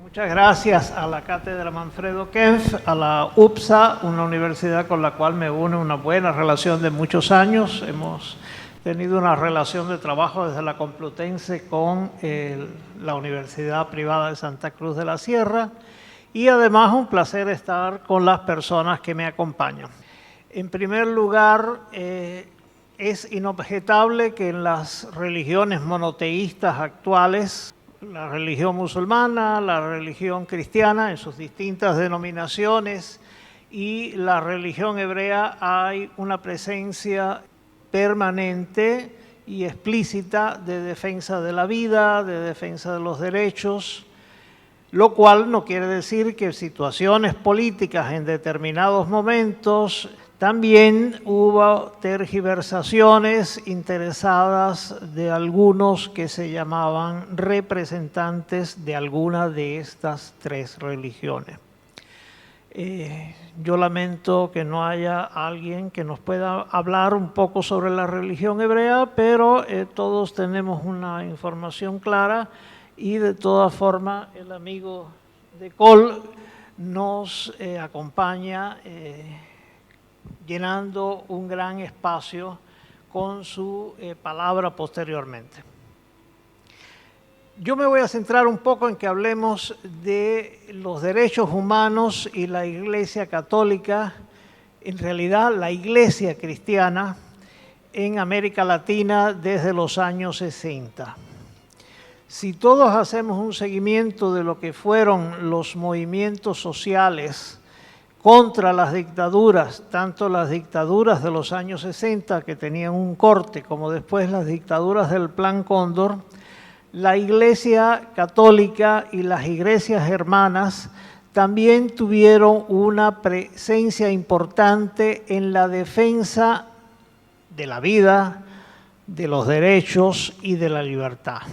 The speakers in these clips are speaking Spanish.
Muchas gracias a la Cátedra Manfredo Kempf, a la UPSA, una universidad con la cual me une una buena relación de muchos años. Hemos tenido una relación de trabajo desde la Complutense con la Universidad Privada de Santa Cruz de la Sierra y además un placer estar con las personas que me acompañan. En primer lugar, es inobjetable que en las religiones monoteístas actuales, la religión musulmana, la religión cristiana en sus distintas denominaciones y la religión hebrea, hay una presencia permanente y explícita de defensa de la vida, de defensa de los derechos, lo cual no quiere decir que situaciones políticas en determinados momentos también hubo tergiversaciones interesadas de algunos que se llamaban representantes de alguna de estas tres religiones. Yo lamento que no haya alguien que nos pueda hablar un poco sobre la religión hebrea, pero todos tenemos una información clara y de todas formas el amigo de Col nos acompaña llenando un gran espacio con su palabra posteriormente. Yo me voy a centrar un poco en que hablemos de los derechos humanos y la Iglesia Católica, en realidad la Iglesia cristiana en América Latina desde los años 60. Si todos hacemos un seguimiento de lo que fueron los movimientos sociales contra las dictaduras, tanto las dictaduras de los años 60 que tenían un corte, como después las dictaduras del Plan Cóndor, la Iglesia Católica y las iglesias hermanas también tuvieron una presencia importante en la defensa de la vida, de los derechos y de la libertad.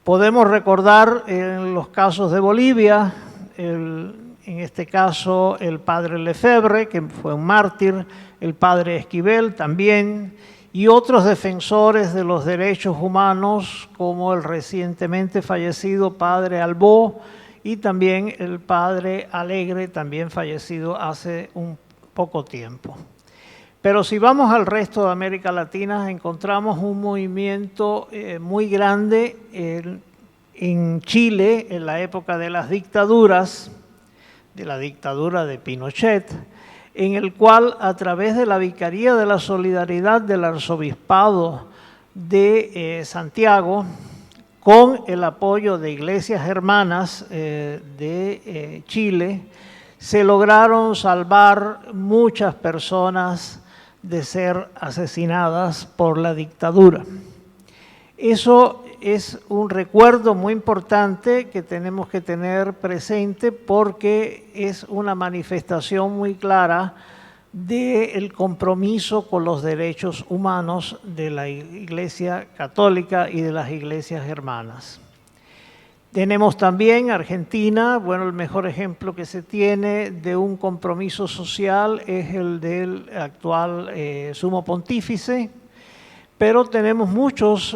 Podemos recordar en los casos de Bolivia, en este caso el padre Lefebvre, que fue un mártir, el padre Esquivel también, y otros defensores de los derechos humanos, como el recientemente fallecido padre Albó, y también el padre Alegre, también fallecido hace un poco tiempo. Pero si vamos al resto de América Latina, encontramos un movimiento muy grande en Chile, en la época de las dictaduras, de la dictadura de Pinochet, en el cual a través de la Vicaría de la Solidaridad del Arzobispado de Santiago, con el apoyo de iglesias hermanas de Chile, se lograron salvar muchas personas de ser asesinadas por la dictadura. Eso es un recuerdo muy importante que tenemos que tener presente porque es una manifestación muy clara del compromiso con los derechos humanos de la Iglesia Católica y de las iglesias hermanas. Tenemos también Argentina, bueno, el mejor ejemplo que se tiene de un compromiso social es el del actual sumo pontífice, pero tenemos muchos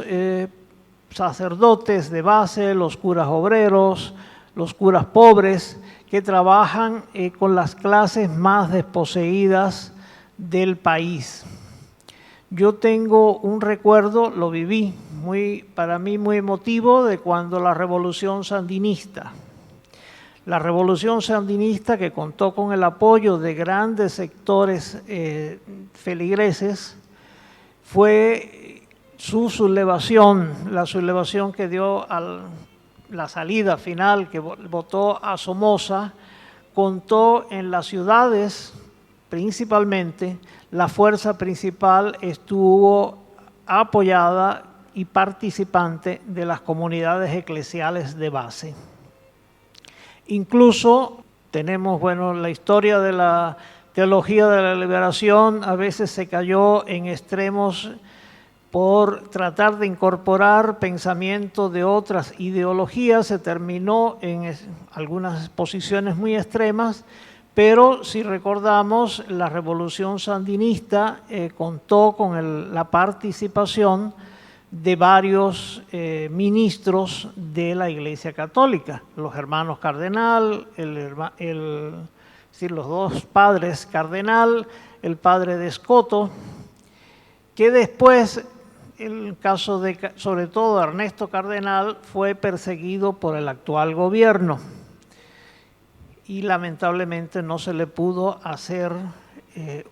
sacerdotes de base, los curas obreros, los curas pobres, que trabajan con las clases más desposeídas del país. Yo tengo un recuerdo, lo viví, para mí muy emotivo, de cuando la Revolución Sandinista. La Revolución Sandinista, que contó con el apoyo de grandes sectores feligreses, fue su sublevación, la sublevación que dio a la salida final, que votó a Somoza, contó en las ciudades principalmente. La fuerza principal estuvo apoyada y participante de las comunidades eclesiales de base. Incluso tenemos, bueno, la historia de la teología de la liberación a veces se cayó en extremos por tratar de incorporar pensamiento de otras ideologías, se terminó en algunas posiciones muy extremas, pero si recordamos, la Revolución Sandinista contó con la participación de varios ministros de la Iglesia Católica, los hermanos cardenal, los dos padres cardenal, el padre de Escoto, que después, en el caso de, sobre todo, Ernesto Cardenal, fue perseguido por el actual gobierno y lamentablemente no se le pudo hacer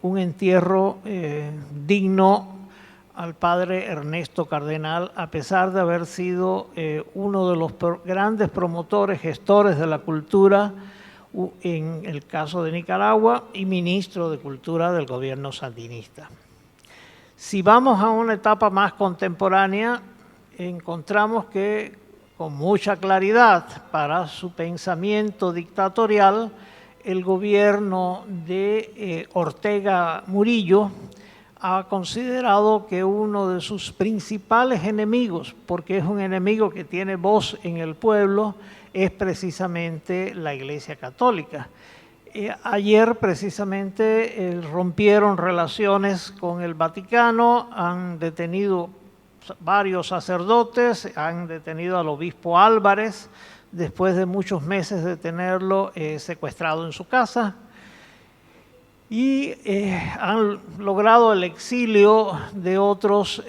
un entierro digno al padre Ernesto Cardenal, a pesar de haber sido uno de los grandes promotores, gestores de la cultura en el caso de Nicaragua y ministro de Cultura del gobierno sandinista. Si vamos a una etapa más contemporánea, encontramos que con mucha claridad para su pensamiento dictatorial, el gobierno de Ortega Murillo ha considerado que uno de sus principales enemigos, porque es un enemigo que tiene voz en el pueblo, es precisamente la Iglesia Católica. Ayer precisamente rompieron relaciones con el Vaticano, han detenido varios sacerdotes, han detenido al obispo Álvarez después de muchos meses de tenerlo secuestrado en su casa, y han logrado el exilio de otros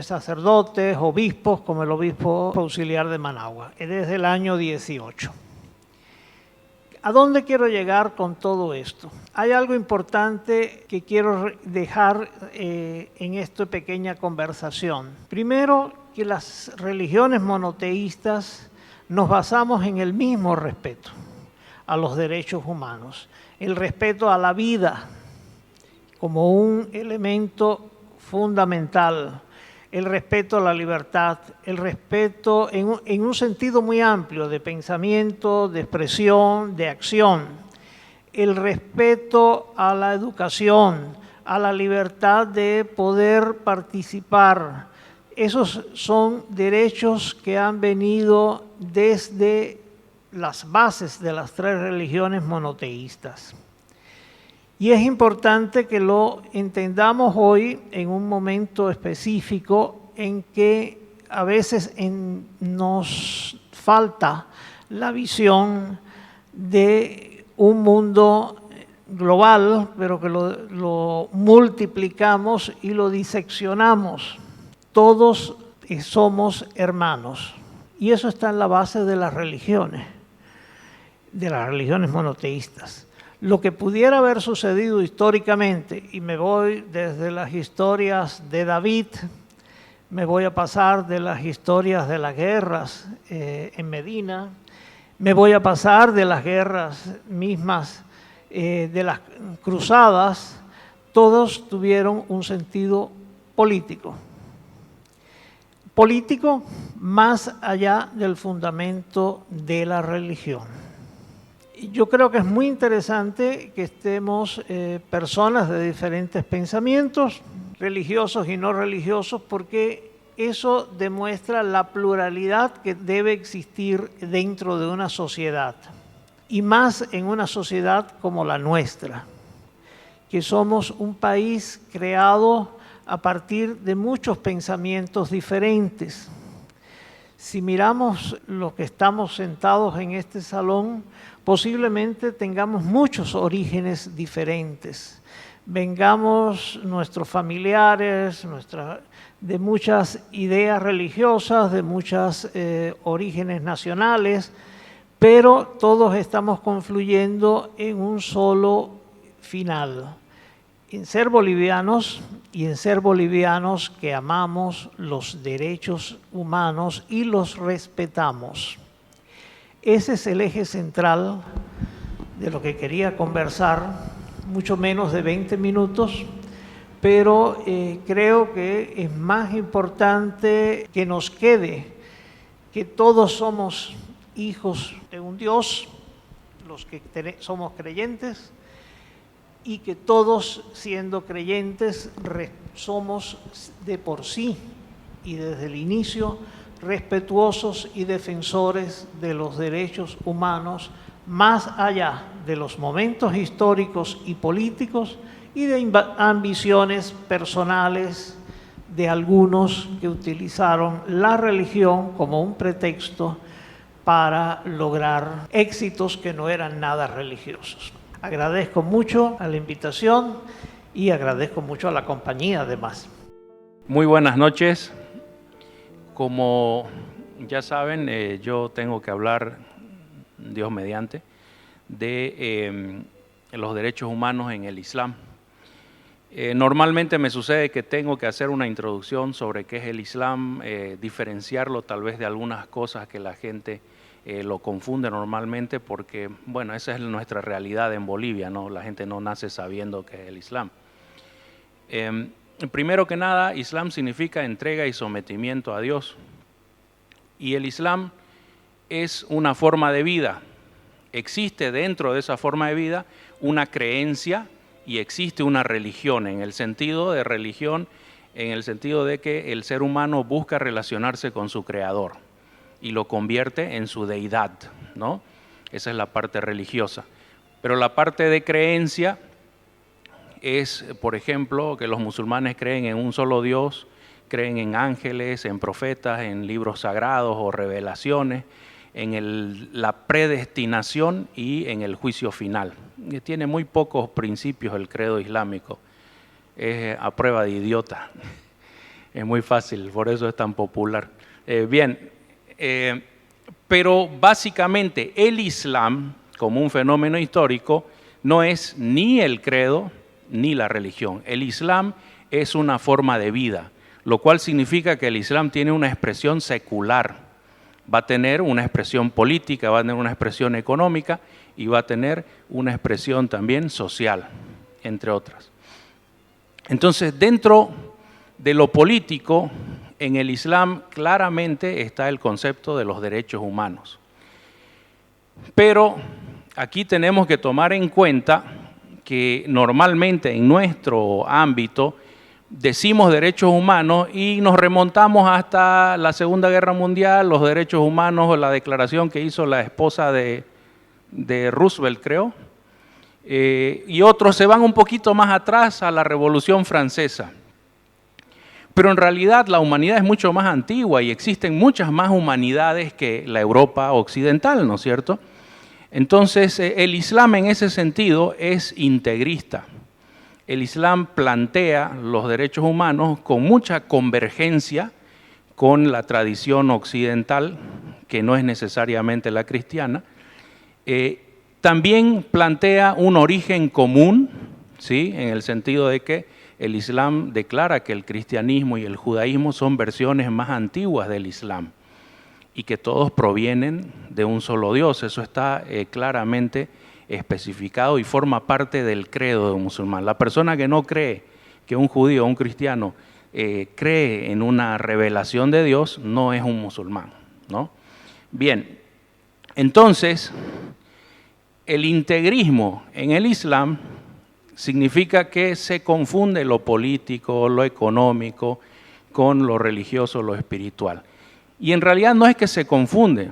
sacerdotes, obispos, como el obispo auxiliar de Managua, desde el año 18. ¿A dónde quiero llegar con todo esto? Hay algo importante que quiero dejar en esta pequeña conversación. Primero, que las religiones monoteístas nos basamos en el mismo respeto a los derechos humanos, el respeto a la vida como un elemento fundamental, el respeto a la libertad, el respeto en un sentido muy amplio de pensamiento, de expresión, de acción, el respeto a la educación, a la libertad de poder participar. Esos son derechos que han venido desde las bases de las tres religiones monoteístas. Y es importante que lo entendamos hoy en un momento específico en que a veces nos falta la visión de un mundo global, pero que lo multiplicamos y lo diseccionamos. Todos somos hermanos. Y eso está en la base de las religiones monoteístas. Lo que pudiera haber sucedido históricamente, y me voy desde las historias de David, me voy a pasar de las historias de las guerras en Medina, me voy a pasar de las guerras mismas de las cruzadas, todos tuvieron un sentido político. Político más allá del fundamento de la religión. Yo creo que es muy interesante que estemos personas de diferentes pensamientos, religiosos y no religiosos, porque eso demuestra la pluralidad que debe existir dentro de una sociedad, y más en una sociedad como la nuestra, que somos un país creado a partir de muchos pensamientos diferentes. Si miramos los que estamos sentados en este salón, posiblemente tengamos muchos orígenes diferentes. Vengamos nuestros familiares, de muchas ideas religiosas, de muchos orígenes nacionales, pero todos estamos confluyendo en un solo final, en ser bolivianos y en ser bolivianos que amamos los derechos humanos y los respetamos. Ese es el eje central de lo que quería conversar, mucho menos de 20 minutos, pero creo que es más importante que nos quede que todos somos hijos de un Dios, los que somos creyentes, y que todos, siendo creyentes, somos de por sí y desde el inicio respetuosos y defensores de los derechos humanos, más allá de los momentos históricos y políticos y de ambiciones personales de algunos que utilizaron la religión como un pretexto para lograr éxitos que no eran nada religiosos. Agradezco mucho a la invitación y agradezco mucho a la compañía además. Muy buenas noches. Como ya saben, yo tengo que hablar, Dios mediante, de los derechos humanos en el Islam. Normalmente me sucede que tengo que hacer una introducción sobre qué es el Islam, diferenciarlo tal vez de algunas cosas que la gente lo confunde normalmente porque, bueno, esa es nuestra realidad en Bolivia, ¿no? La gente no nace sabiendo qué es el Islam. Primero que nada, Islam significa entrega y sometimiento a Dios. Y el Islam es una forma de vida. Existe dentro de esa forma de vida una creencia y existe una religión, en el sentido de religión, en el sentido de que el ser humano busca relacionarse con su creador y lo convierte en su deidad, ¿no? Esa es la parte religiosa. Pero la parte de creencia es, por ejemplo, que los musulmanes creen en un solo Dios, creen en ángeles, en profetas, en libros sagrados o revelaciones, en la predestinación y en el juicio final. Tiene muy pocos principios el credo islámico, es a prueba de idiota, es muy fácil, por eso es tan popular. Pero básicamente el Islam, como un fenómeno histórico, no es ni el credo ni la religión. El Islam es una forma de vida, lo cual significa que el Islam tiene una expresión secular, va a tener una expresión política, va a tener una expresión económica y va a tener una expresión también social, entre otras. Entonces, dentro de lo político, en el Islam claramente está el concepto de los derechos humanos. Pero aquí tenemos que tomar en cuenta que normalmente en nuestro ámbito decimos derechos humanos y nos remontamos hasta la Segunda Guerra Mundial, los derechos humanos o la declaración que hizo la esposa de Roosevelt, creo, y otros se van un poquito más atrás a la Revolución Francesa. Pero en realidad la humanidad es mucho más antigua y existen muchas más humanidades que la Europa occidental, ¿no es cierto? Entonces, el Islam en ese sentido es integrista. El Islam plantea los derechos humanos con mucha convergencia con la tradición occidental, que no es necesariamente la cristiana. También plantea un origen común, ¿sí? En el sentido de que el Islam declara que el cristianismo y el judaísmo son versiones más antiguas del Islam y que todos provienen de un solo Dios. Eso está claramente especificado y forma parte del credo de un musulmán. La persona que no cree que un judío o un cristiano cree en una revelación de Dios no es un musulmán, ¿no? Bien, entonces el integrismo en el Islam significa que se confunde lo político, lo económico con lo religioso, lo espiritual. Y en realidad no es que se confunde,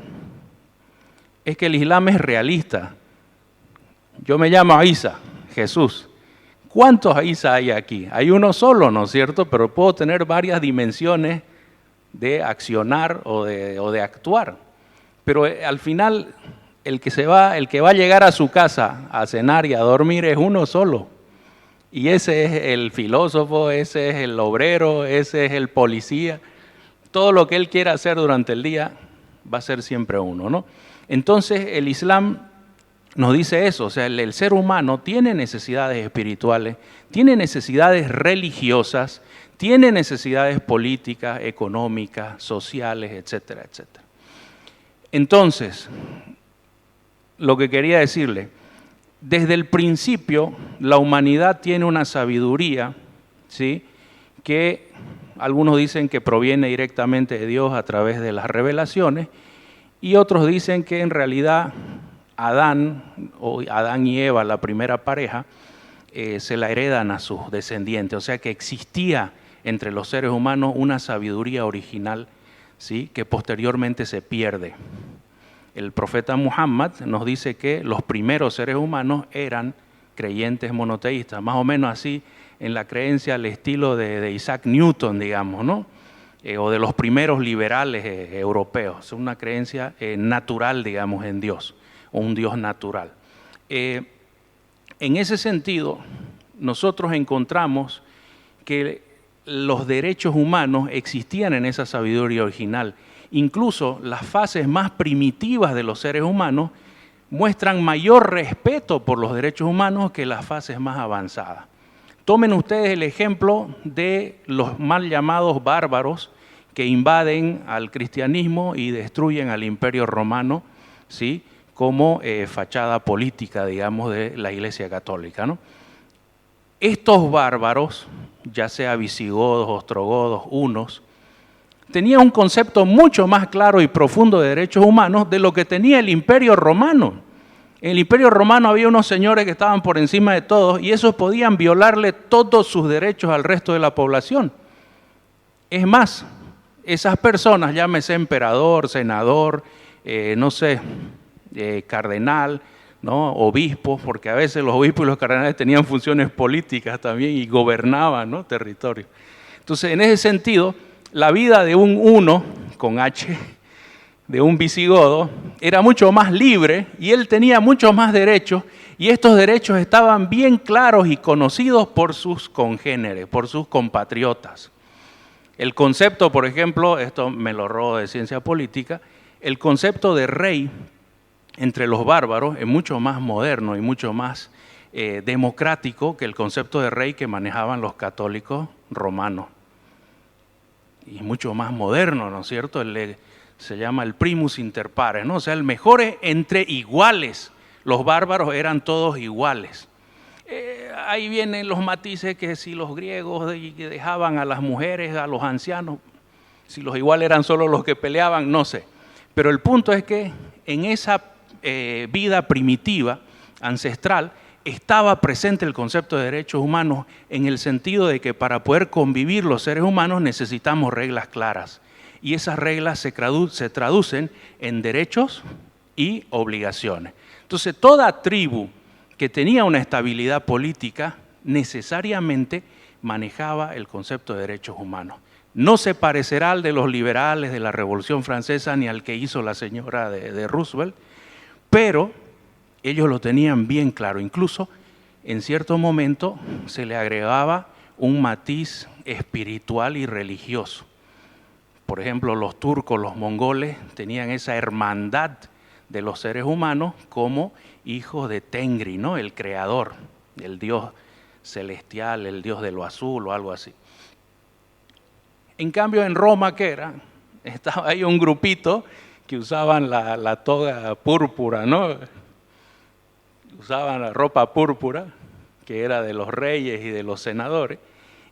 es que el Islam es realista. Yo me llamo Isa, Jesús. ¿Cuántos Isa hay aquí? Hay uno solo, ¿no es cierto? Pero puedo tener varias dimensiones de accionar o de actuar. Pero al final el que va a llegar a su casa a cenar y a dormir es uno solo. Y ese es el filósofo, ese es el obrero, ese es el policía. Todo lo que él quiera hacer durante el día va a ser siempre uno, ¿no? Entonces el Islam nos dice eso, o sea, el ser humano tiene necesidades espirituales, tiene necesidades religiosas, tiene necesidades políticas, económicas, sociales, etcétera, etcétera. Entonces, lo que quería decirle, desde el principio la humanidad tiene una sabiduría, ¿sí?, que algunos dicen que proviene directamente de Dios a través de las revelaciones y otros dicen que en realidad Adán y Eva, la primera pareja, se la heredan a sus descendientes, o sea que existía entre los seres humanos una sabiduría original, ¿sí?, que posteriormente se pierde. El profeta Muhammad nos dice que los primeros seres humanos eran creyentes monoteístas, más o menos así en la creencia al estilo de Isaac Newton, digamos, ¿no? O de los primeros liberales europeos. Es una creencia natural, digamos, en Dios, o un Dios natural. En ese sentido, nosotros encontramos que los derechos humanos existían en esa sabiduría original. Incluso las fases más primitivas de los seres humanos muestran mayor respeto por los derechos humanos que las fases más avanzadas. Tomen ustedes el ejemplo de los mal llamados bárbaros que invaden al cristianismo y destruyen al Imperio Romano, ¿sí?, como fachada política, digamos, de la Iglesia Católica, ¿no? Estos bárbaros, ya sea visigodos, ostrogodos, hunos, tenían un concepto mucho más claro y profundo de derechos humanos de lo que tenía el Imperio Romano. En el Imperio Romano había unos señores que estaban por encima de todos y esos podían violarle todos sus derechos al resto de la población. Es más, esas personas, llámese emperador, senador, cardenal, ¿no?, obispos, porque a veces los obispos y los cardenales tenían funciones políticas también y gobernaban, ¿no?, territorios. Entonces, en ese sentido, la vida de un huno, con H, de un visigodo, era mucho más libre y él tenía muchos más derechos, y estos derechos estaban bien claros y conocidos por sus congéneres, por sus compatriotas. El concepto, por ejemplo, esto me lo robo de ciencia política, el concepto de rey entre los bárbaros es mucho más moderno y mucho más democrático que el concepto de rey que manejaban los católicos romanos. Y mucho más moderno, ¿no es cierto? Se llama el primus inter pares, ¿no? O sea, el mejor entre iguales. Los bárbaros eran todos iguales. Ahí vienen los matices que si los griegos dejaban a las mujeres, a los ancianos, si los iguales eran solo los que peleaban, no sé. Pero el punto es que en esa vida primitiva, ancestral, estaba presente el concepto de derechos humanos en el sentido de que para poder convivir los seres humanos necesitamos reglas claras. Y esas reglas se traducen en derechos y obligaciones. Entonces, toda tribu que tenía una estabilidad política necesariamente manejaba el concepto de derechos humanos. No se parecerá al de los liberales de la Revolución Francesa ni al que hizo la señora de Roosevelt, pero ellos lo tenían bien claro. Incluso en cierto momento se le agregaba un matiz espiritual y religioso. Por ejemplo, los turcos, los mongoles tenían esa hermandad de los seres humanos como hijos de Tengri, ¿no?, el creador, el dios celestial, el dios de lo azul o algo así. En cambio, en Roma, ¿qué era? Estaba ahí un grupito que usaban la toga púrpura, ¿no? Usaban la ropa púrpura, que era de los reyes y de los senadores,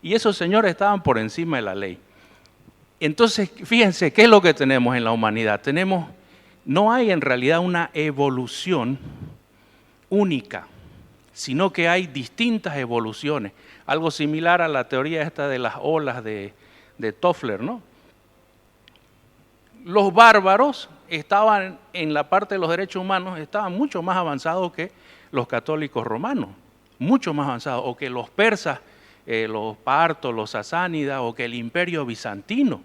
y esos señores estaban por encima de la ley. Entonces, fíjense, ¿qué es lo que tenemos en la humanidad? No hay en realidad una evolución única, sino que hay distintas evoluciones. Algo similar a la teoría esta de las olas de Toffler, ¿no? Los bárbaros estaban en la parte de los derechos humanos, estaban mucho más avanzados que los católicos romanos, mucho más avanzados, o que los persas, los partos, los sasánidas, o que el imperio bizantino.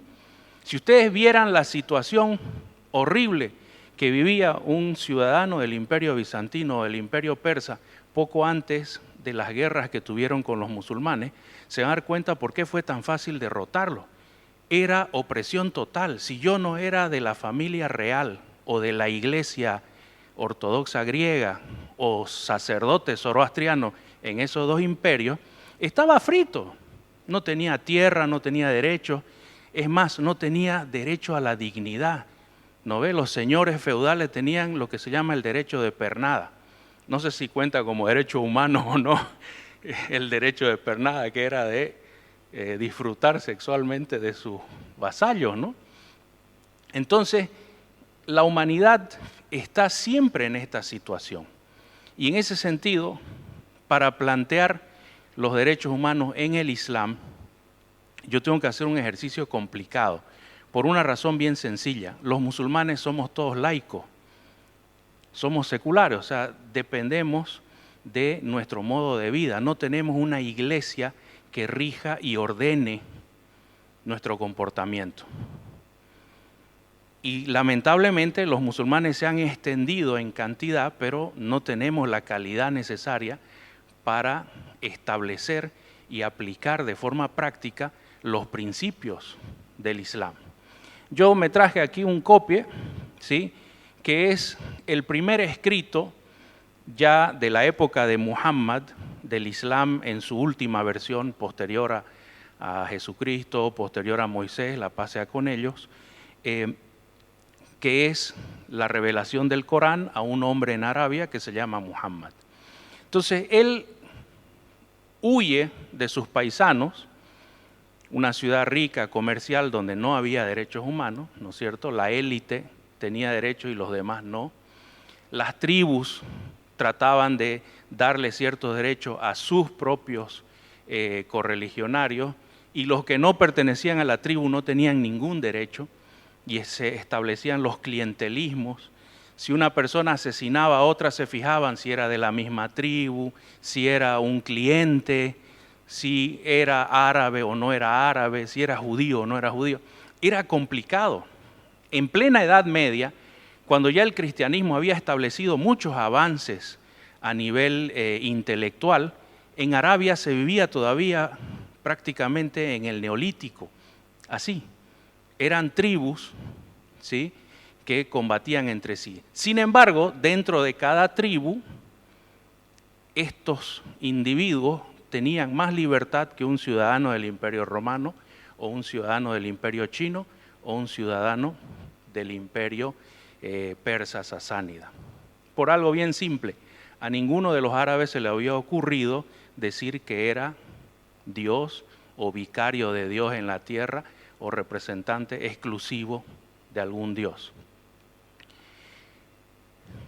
Si ustedes vieran la situación horrible que vivía un ciudadano del imperio bizantino o del imperio persa poco antes de las guerras que tuvieron con los musulmanes, se van a dar cuenta por qué fue tan fácil derrotarlo. Era opresión total. Si yo no era de la familia real o de la iglesia ortodoxa griega o sacerdote zoroastriano en esos dos imperios, estaba frito. No tenía tierra, no tenía derechos. Es más, no tenía derecho a la dignidad. ¿No ve? Los señores feudales tenían lo que se llama el derecho de pernada. No sé si cuenta como derecho humano o no el derecho de pernada, que era de disfrutar sexualmente de sus vasallos, ¿no? Entonces, la humanidad está siempre en esta situación. Y en ese sentido, para plantear los derechos humanos en el Islam, yo tengo que hacer un ejercicio complicado, por una razón bien sencilla. Los musulmanes somos todos laicos, somos seculares, o sea, dependemos de nuestro modo de vida. No tenemos una iglesia que rija y ordene nuestro comportamiento. Y lamentablemente los musulmanes se han extendido en cantidad, pero no tenemos la calidad necesaria para establecer y aplicar de forma práctica los principios del Islam. Yo me traje aquí un copie, ¿sí?, que es el primer escrito ya de la época de Muhammad, del Islam en su última versión, posterior a Jesucristo, posterior a Moisés, la paz sea con ellos, que es la revelación del Corán a un hombre en Arabia que se llama Muhammad. Entonces, él huye de sus paisanos, una ciudad rica, comercial, donde no había derechos humanos, ¿no es cierto? La élite tenía derechos y los demás no. Las tribus trataban de darle ciertos derechos a sus propios correligionarios, y los que no pertenecían a la tribu no tenían ningún derecho, y se establecían los clientelismos. Si una persona asesinaba a otra, se fijaban si era de la misma tribu, si era un cliente, si era árabe o no era árabe, si era judío o no era judío. Era complicado. En plena Edad Media, cuando ya el cristianismo había establecido muchos avances a nivel intelectual, en Arabia se vivía todavía prácticamente en el Neolítico. Así, eran tribus, ¿sí?, que combatían entre sí. Sin embargo, dentro de cada tribu, estos individuos tenían más libertad que un ciudadano del Imperio Romano, o un ciudadano del Imperio Chino, o un ciudadano del Imperio Persa Sasánida. Por algo bien simple, a ninguno de los árabes se le había ocurrido decir que era Dios o vicario de Dios en la tierra o representante exclusivo de algún Dios.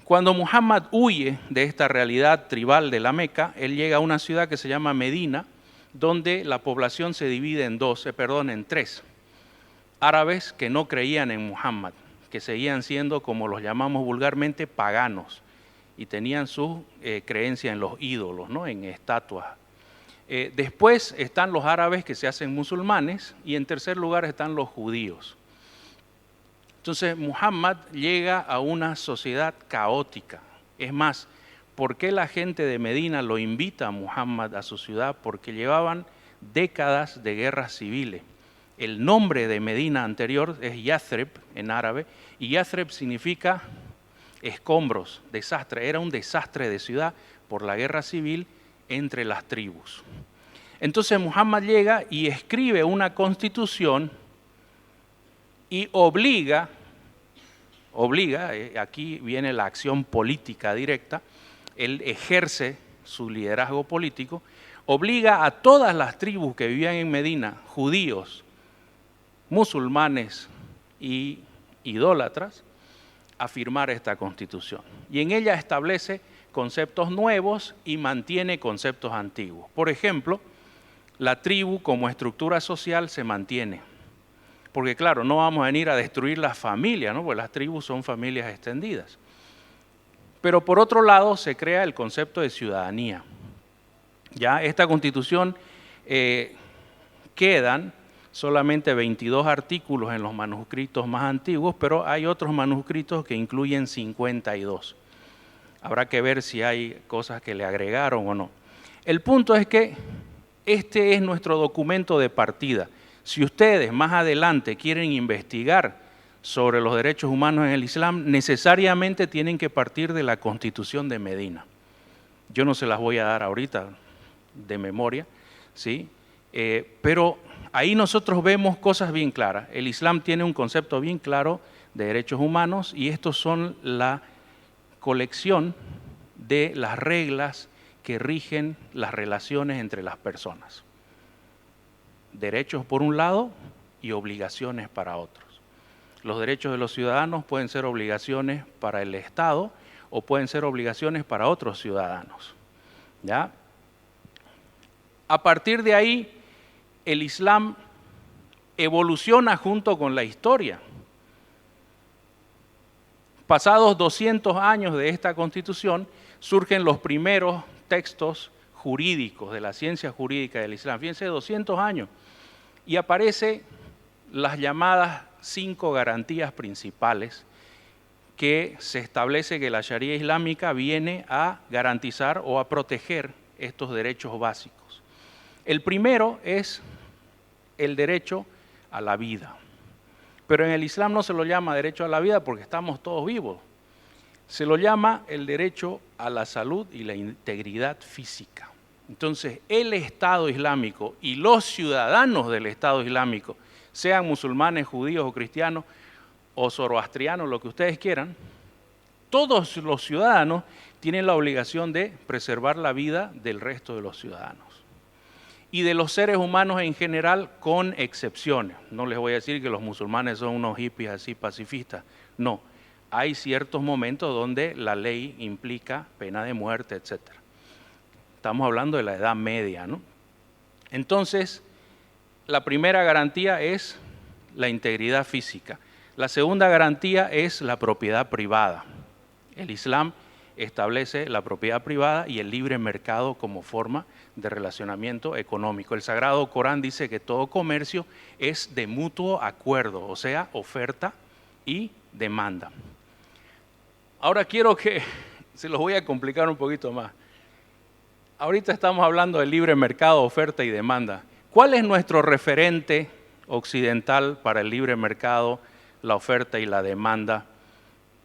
Cuando Muhammad huye de esta realidad tribal de la Meca, él llega a una ciudad que se llama Medina, donde la población se divide en tres. Árabes que no creían en Muhammad, que seguían siendo, como los llamamos vulgarmente, paganos, y tenían su creencia en los ídolos, ¿no?, en estatuas. Después están los árabes que se hacen musulmanes, y en tercer lugar están los judíos. Entonces Muhammad llega a una sociedad caótica. Es más, ¿por qué la gente de Medina lo invita a Muhammad a su ciudad? Porque llevaban décadas de guerras civiles. El nombre de Medina anterior es Yathrib en árabe, y Yathrib significa escombros, desastre. Era un desastre de ciudad por la guerra civil entre las tribus. Entonces Muhammad llega y escribe una constitución y obliga, aquí viene la acción política directa, él ejerce su liderazgo político, obliga a todas las tribus que vivían en Medina, judíos, musulmanes y idólatras, a firmar esta constitución. Y en ella establece conceptos nuevos y mantiene conceptos antiguos. Por ejemplo, la tribu como estructura social se mantiene. Porque claro, no vamos a venir a destruir las familias, ¿no?, porque las tribus son familias extendidas. Pero por otro lado se crea el concepto de ciudadanía. Ya esta constitución quedan solamente 22 artículos en los manuscritos más antiguos, pero hay otros manuscritos que incluyen 52. Habrá que ver si hay cosas que le agregaron o no. El punto es que este es nuestro documento de partida. Si ustedes más adelante quieren investigar sobre los derechos humanos en el Islam, necesariamente tienen que partir de la Constitución de Medina. Yo no se las voy a dar ahorita de memoria, ¿sí? Pero ahí nosotros vemos cosas bien claras. El Islam tiene un concepto bien claro de derechos humanos, y estos son la colección de las reglas que rigen las relaciones entre las personas. Derechos por un lado y obligaciones para otros. Los derechos de los ciudadanos pueden ser obligaciones para el Estado o pueden ser obligaciones para otros ciudadanos, ¿ya? A partir de ahí, el Islam evoluciona junto con la historia. Pasados 200 años de esta Constitución, surgen los primeros textos jurídicos, de la ciencia jurídica del Islam, fíjense, 200 años, y aparece las llamadas 5 garantías principales que se establece que la Sharia islámica viene a garantizar o a proteger estos derechos básicos. El primero es el derecho a la vida. Pero en el Islam no se lo llama derecho a la vida porque estamos todos vivos. Se lo llama el derecho a la salud y la integridad física. Entonces, el Estado Islámico y los ciudadanos del Estado Islámico, sean musulmanes, judíos o cristianos, o zoroastrianos, lo que ustedes quieran, todos los ciudadanos tienen la obligación de preservar la vida del resto de los ciudadanos. Y de los seres humanos en general, con excepciones. No les voy a decir que los musulmanes son unos hippies así pacifistas. No, hay ciertos momentos donde la ley implica pena de muerte, etc. Estamos hablando de la Edad Media, ¿no? Entonces, la primera garantía es la integridad física. La segunda garantía es la propiedad privada. El Islam establece la propiedad privada y el libre mercado como forma de relacionamiento económico. El Sagrado Corán dice que todo comercio es de mutuo acuerdo, o sea, oferta y demanda. Ahora quiero que se los voy a complicar un poquito más. Ahorita estamos hablando del libre mercado, oferta y demanda. ¿Cuál es nuestro referente occidental para el libre mercado, la oferta y la demanda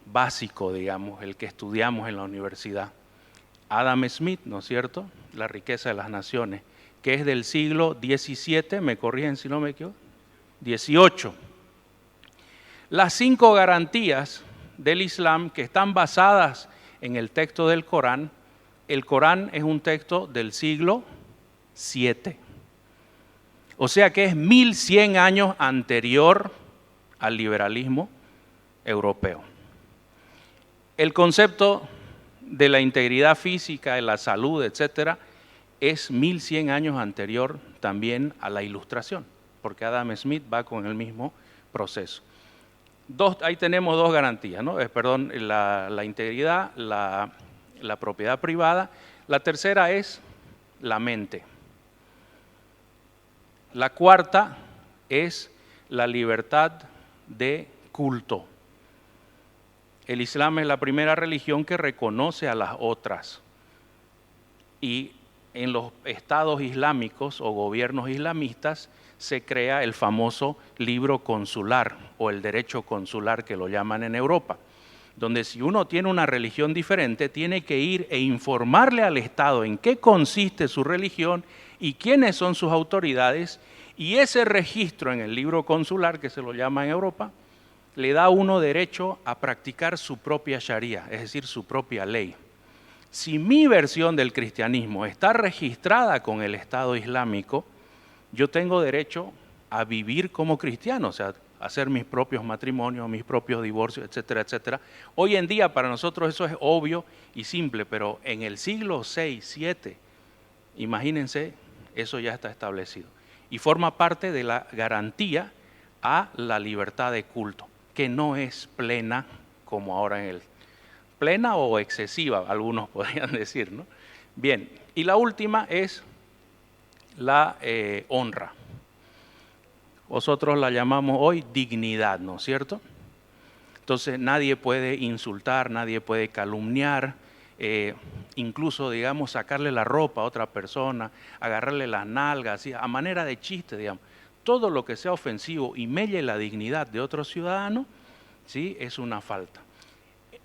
básico, digamos, el que estudiamos en la universidad? Adam Smith, ¿no es cierto? La riqueza de las naciones, que es del siglo XVII, me corrigen si no me equivoco, XVIII. Las 5 garantías del Islam que están basadas en el texto del Corán. El Corán es un texto del siglo VII. O sea que es 1100 años anterior al liberalismo europeo. El concepto de la integridad física, de la salud, etcétera, es 1100 años anterior también a la Ilustración, porque Adam Smith va con el mismo proceso. Ahí tenemos 2 garantías, ¿no? La integridad, la propiedad privada. La tercera es la mente. La cuarta es la libertad de culto. El Islam es la primera religión que reconoce a las otras. Y en los estados islámicos o gobiernos islamistas se crea el famoso libro consular o el derecho consular que lo llaman en Europa, donde si uno tiene una religión diferente tiene que ir e informarle al Estado en qué consiste su religión y quiénes son sus autoridades, y ese registro en el libro consular, que se lo llama en Europa, le da a uno derecho a practicar su propia sharia, es decir, su propia ley. Si mi versión del cristianismo está registrada con el Estado Islámico, yo tengo derecho a vivir como cristiano, o sea, hacer mis propios matrimonios, mis propios divorcios, etcétera, etcétera. Hoy en día para nosotros eso es obvio y simple, pero en el siglo VI, VII, imagínense, eso ya está establecido. Y forma parte de la garantía a la libertad de culto, que no es plena como ahora en el... Plena o excesiva, algunos podrían decir, ¿no? Bien, y la última es la honra. Nosotros la llamamos hoy dignidad, ¿no es cierto? Entonces nadie puede insultar, nadie puede calumniar, incluso, digamos, sacarle la ropa a otra persona, agarrarle las nalgas, ¿sí? A manera de chiste, digamos. Todo lo que sea ofensivo y melle la dignidad de otro ciudadano, ¿sí? Es una falta.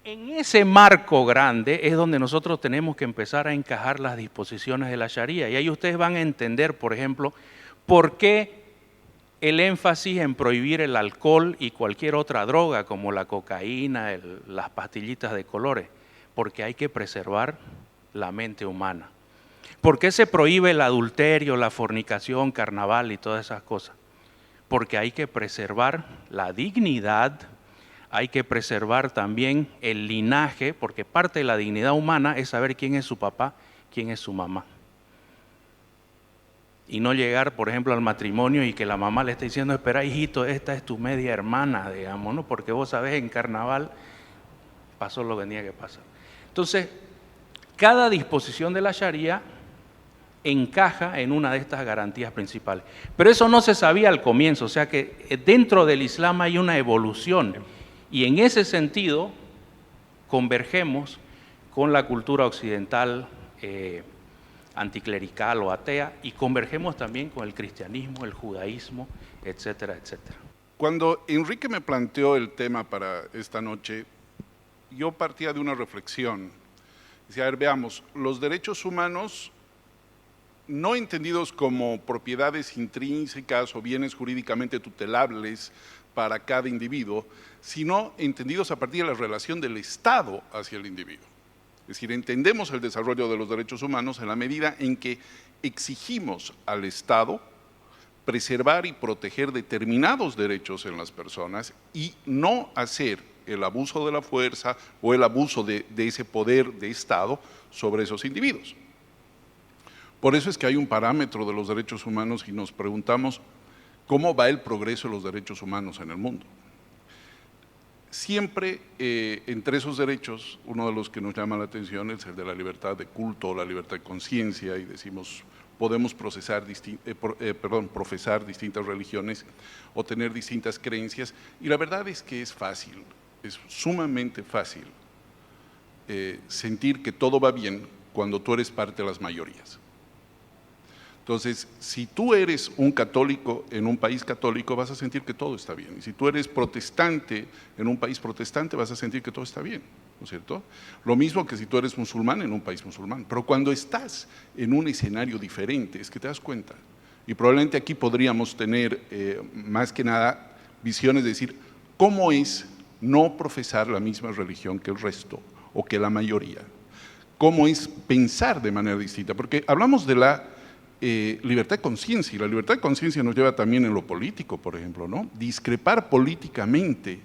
En ese marco grande es donde nosotros tenemos que empezar a encajar las disposiciones de la Sharia. Y ahí ustedes van a entender, por ejemplo, por qué el énfasis en prohibir el alcohol y cualquier otra droga como la cocaína, las pastillitas de colores, porque hay que preservar la mente humana. ¿Por qué se prohíbe el adulterio, la fornicación, carnaval y todas esas cosas? Porque hay que preservar la dignidad, hay que preservar también el linaje, porque parte de la dignidad humana es saber quién es su papá, quién es su mamá. Y no llegar, por ejemplo, al matrimonio y que la mamá le esté diciendo, espera, hijito, esta es tu media hermana, digamos, ¿no? Porque vos sabés, en carnaval pasó lo que tenía que pasar. Entonces, cada disposición de la Sharia encaja en una de estas garantías principales. Pero eso no se sabía al comienzo, o sea que dentro del Islam hay una evolución y en ese sentido convergemos con la cultura occidental anticlerical o atea y convergemos también con el cristianismo, el judaísmo, etcétera, etcétera. Cuando Enrique me planteó el tema para esta noche, yo partía de una reflexión. Decía, a ver, veamos, los derechos humanos no entendidos como propiedades intrínsecas o bienes jurídicamente tutelables para cada individuo, sino entendidos a partir de la relación del Estado hacia el individuo. Es decir, entendemos el desarrollo de los derechos humanos en la medida en que exigimos al Estado preservar y proteger determinados derechos en las personas y no hacer el abuso de la fuerza o el abuso de ese poder de Estado sobre esos individuos. Por eso es que hay un parámetro de los derechos humanos y nos preguntamos cómo va el progreso de los derechos humanos en el mundo. Siempre entre esos derechos, uno de los que nos llama la atención es el de la libertad de culto, la libertad de conciencia, y decimos, podemos profesar distintas religiones o tener distintas creencias, y la verdad es que es fácil, es sumamente fácil sentir que todo va bien cuando tú eres parte de las mayorías. Entonces, si tú eres un católico en un país católico, vas a sentir que todo está bien. Y si tú eres protestante en un país protestante, vas a sentir que todo está bien, ¿no es cierto? Lo mismo que si tú eres musulmán en un país musulmán. Pero cuando estás en un escenario diferente, es que te das cuenta. Y probablemente aquí podríamos tener, más que nada, visiones de decir, ¿cómo es no profesar la misma religión que el resto o que la mayoría? ¿Cómo es pensar de manera distinta? Porque hablamos de la libertad de conciencia, y la libertad de conciencia nos lleva también en lo político, por ejemplo, ¿no? Discrepar políticamente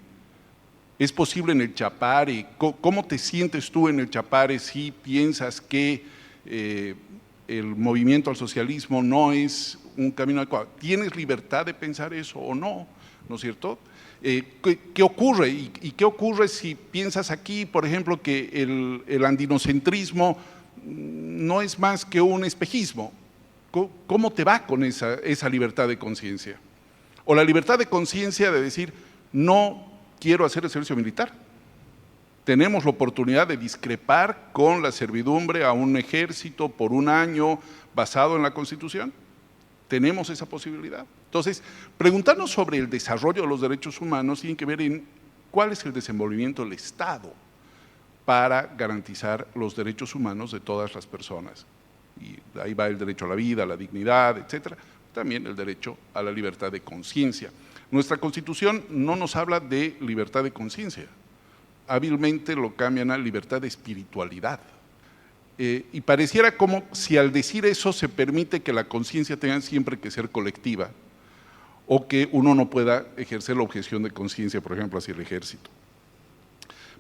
es posible en el Chapare. ¿Cómo te sientes tú en el Chapare si piensas que el movimiento al socialismo no es un camino adecuado? ¿Tienes libertad de pensar eso o no? ¿No es cierto? ¿Qué ocurre? ¿Y qué ocurre si piensas aquí, por ejemplo, que el andinocentrismo no es más que un espejismo? ¿Cómo te va con esa libertad de conciencia? O la libertad de conciencia de decir, no quiero hacer el servicio militar. Tenemos la oportunidad de discrepar con la servidumbre a un ejército por un año basado en la Constitución. Tenemos esa posibilidad. Entonces, preguntarnos sobre el desarrollo de los derechos humanos tiene que ver en cuál es el desenvolvimiento del Estado para garantizar los derechos humanos de todas las personas. Y ahí va el derecho a la vida, a la dignidad, etcétera, también el derecho a la libertad de conciencia. Nuestra Constitución no nos habla de libertad de conciencia, hábilmente lo cambian a libertad de espiritualidad. Y pareciera como si al decir eso se permite que la conciencia tenga siempre que ser colectiva, o que uno no pueda ejercer la objeción de conciencia, por ejemplo, hacia el ejército.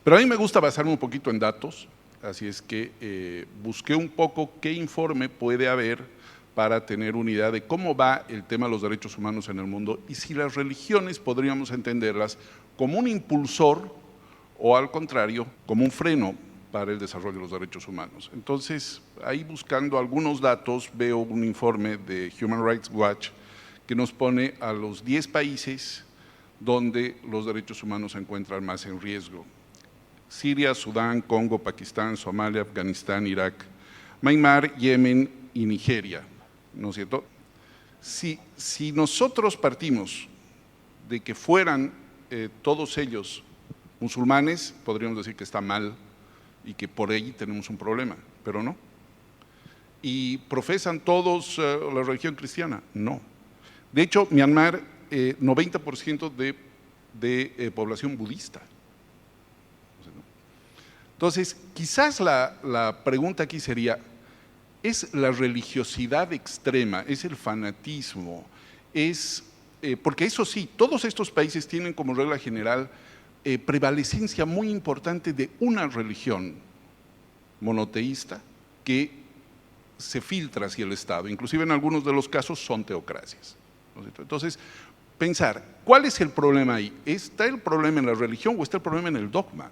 Pero a mí me gusta basarme un poquito en datos. Así es que busqué un poco qué informe puede haber para tener una idea de cómo va el tema de los derechos humanos en el mundo y si las religiones podríamos entenderlas como un impulsor o al contrario, como un freno para el desarrollo de los derechos humanos. Entonces, ahí buscando algunos datos, veo un informe de Human Rights Watch que nos pone a los 10 países donde los derechos humanos se encuentran más en riesgo. Siria, Sudán, Congo, Pakistán, Somalia, Afganistán, Irak, Myanmar, Yemen y Nigeria, ¿no es cierto? Si nosotros partimos de que fueran todos ellos musulmanes, podríamos decir que está mal y que por ahí tenemos un problema, pero no. ¿Y profesan todos la religión cristiana? No. De hecho, Myanmar, 90% de población budista. Entonces, quizás la pregunta aquí sería, ¿es la religiosidad extrema, es el fanatismo, porque eso sí, todos estos países tienen como regla general prevalecencia muy importante de una religión monoteísta que se filtra hacia el Estado, inclusive en algunos de los casos son teocracias. Entonces, pensar, ¿cuál es el problema ahí? ¿Está el problema en la religión o está el problema en el dogma?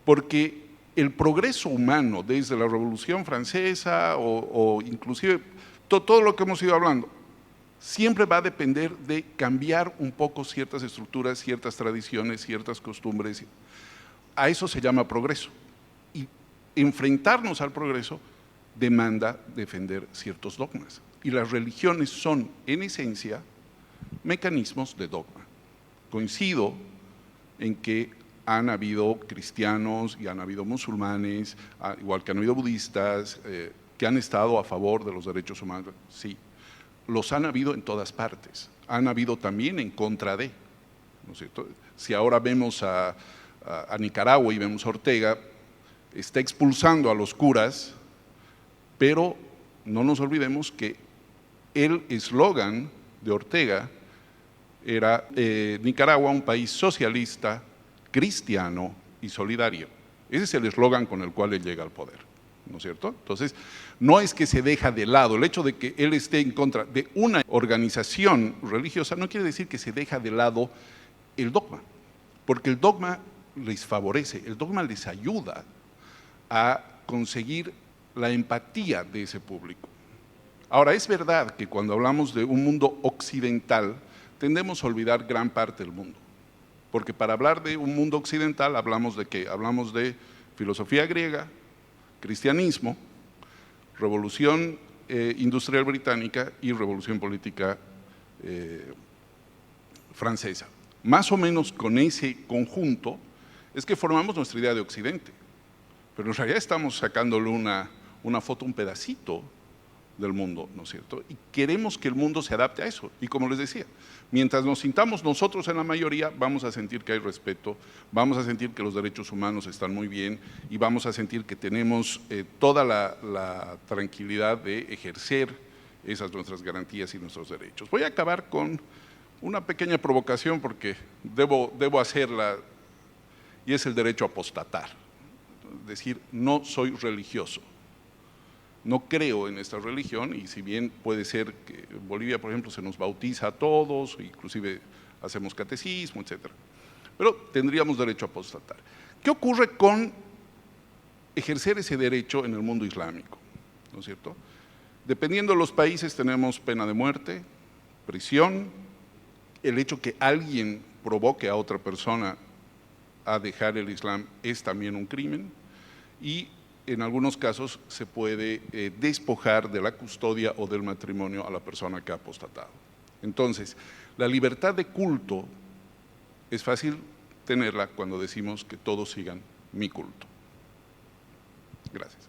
Porque el progreso humano desde la Revolución Francesa o inclusive todo lo que hemos ido hablando, siempre va a depender de cambiar un poco ciertas estructuras, ciertas tradiciones, ciertas costumbres. A eso se llama progreso. Y enfrentarnos al progreso demanda defender ciertos dogmas. Y las religiones son, en esencia, mecanismos de dogma. Coincido en que han habido cristianos y han habido musulmanes, igual que han habido budistas, que han estado a favor de los derechos humanos, sí. Los han habido en todas partes, han habido también en contra de, ¿no es cierto? Si ahora vemos a Nicaragua y vemos a Ortega, está expulsando a los curas, pero no nos olvidemos que el eslogan de Ortega era Nicaragua, un país socialista, cristiano y solidario. Ese es el eslogan con el cual él llega al poder, ¿no es cierto? Entonces, no es que se deja de lado, el hecho de que él esté en contra de una organización religiosa no quiere decir que se deja de lado el dogma, porque el dogma les favorece, el dogma les ayuda a conseguir la empatía de ese público. Ahora, es verdad que cuando hablamos de un mundo occidental, tendemos a olvidar gran parte del mundo, porque para hablar de un mundo occidental hablamos de ¿qué? Hablamos de filosofía griega, cristianismo, revolución industrial británica y revolución política francesa. Más o menos con ese conjunto es que formamos nuestra idea de Occidente, pero en realidad estamos sacándole una foto, un pedacito del mundo, ¿no es cierto? Y queremos que el mundo se adapte a eso. Y como les decía, mientras nos sintamos nosotros en la mayoría, vamos a sentir que hay respeto, vamos a sentir que los derechos humanos están muy bien y vamos a sentir que tenemos toda la tranquilidad de ejercer esas nuestras garantías y nuestros derechos. Voy a acabar con una pequeña provocación porque debo hacerla, y es el derecho a apostatar. Es decir, no soy religioso. No creo en esta religión y si bien puede ser que en Bolivia, por ejemplo, se nos bautiza a todos, inclusive hacemos catecismo, etc. Pero tendríamos derecho a apostatar. ¿Qué ocurre con ejercer ese derecho en el mundo islámico? ¿No es cierto? Dependiendo de los países tenemos pena de muerte, prisión, el hecho que alguien provoque a otra persona a dejar el Islam es también un crimen y en algunos casos se puede despojar de la custodia o del matrimonio a la persona que ha apostatado. Entonces, la libertad de culto es fácil tenerla cuando decimos que todos sigan mi culto. Gracias.